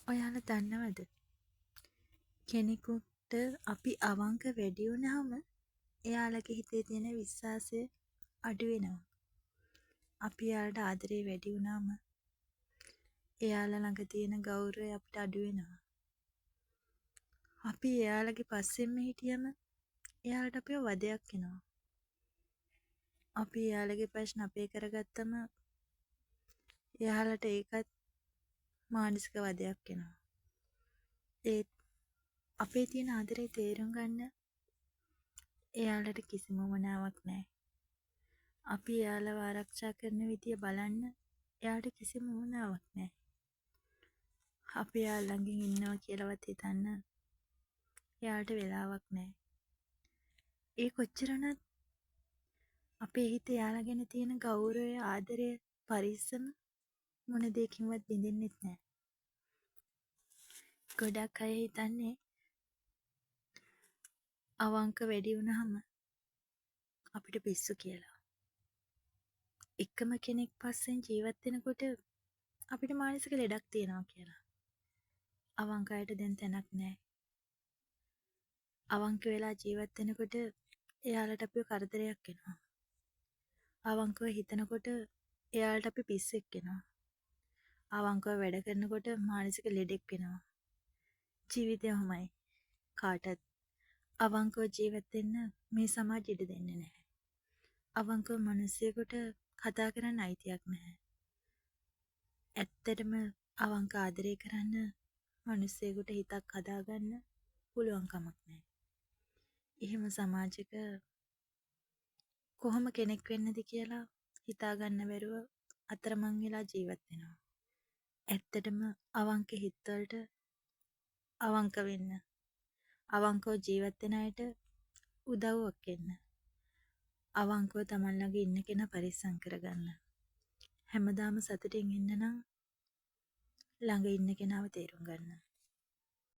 ඔයාලා දන්නවද? කෙනෙකුට අපි අවංක වැඩි වුණාම එයාලගේ හිතේ තියෙන විශ්වාසය අඩු වෙනවා. අපි එයාලට ආදරේ වැඩි වුණාම එයාලා ළඟ තියෙන ගෞරවය අපිට අඩු වෙනවා. අපි එයාලගේ පස්සෙන්ම හිටියම එයාලට අපිව වදයක් වෙනවා. අපි එයාලගේ ප්‍රශ්න අපේ කරගත්තම එයාලට ඒකත් මානසික වදයක් වෙනවා. ඒත් අපේ තියෙන ආදරේ තේරුම් ගන්න එයාලට කිසිම උවමනාවක් නැහැ. අපි එයාලව ආරක්ෂා කරන විදිය බලන්න එයාට කිසිම උවමනාවක් නැහැ. අපි එයාලා ළඟින් ඉන්නවා කියලාවත් හිතන්න එයාට වෙලාවක් නැහැ. ඒ කොච්චර වුණත් අපේ හිතේ එයාලා ගැන තියෙන ගෞරවය, ආදරය, පරිස්සම මොන දෙයකින්වත් බිඳින්නෙත් නැහැ. ගොඩක් අය හිතන්නේ අවංක වැඩි වුණාම අපිට පිස්සු කියලා. එකම කෙනෙක් පස්සෙන් ජීවත් වෙනකොට අපිට මානසික ලෙඩක් තියෙනවා කියලා. අවංක අයට දැන් තැනක් නැහැ. අවංක වෙලා ජීවත් වෙනකොට එයාලට අපිව කරදරයක් වෙනවා. අවංකව හිතනකොට එයාලට අපි පිස්සෙක් වෙනවා. අවංකව වැඩ කරනකොට මානසික ලෙඩෙක් වෙනවා. ජීවිතය ඔහොමයි. කාටත් අවංකව ජීවත් වෙන්න මේ සමාජ ඉඩ දෙන්නේ නැහැ. අවංකව මිනිස්සුෙකුට කතා කරන්න අයිතියක් නැහැ. ඇත්තටම අවංක ආදරය කරන්න මිනිස්සුෙකුට හිතක් හදාගන්න පුළුවන් කමක් නැහැ. එහෙම සමාජයක කොහොම කෙනෙක් වෙන්නද කියලා හිතාගන්න බැරුව අතරමං වෙලා ජීවත් වෙනවා. ඇත්තටම අවංක හිත්වලට අවංක වෙන්න, අවංකව ජීවත් වෙන අයට උදව්වක් වෙන්න, අවංකව තමන් ළඟ ඉන්න කෙනා පරිස්සම් කරගන්න. හැමදාම සතුටින් ඉන්න නම් ළඟ ඉන්න කෙනාව තේරුම් ගන්න.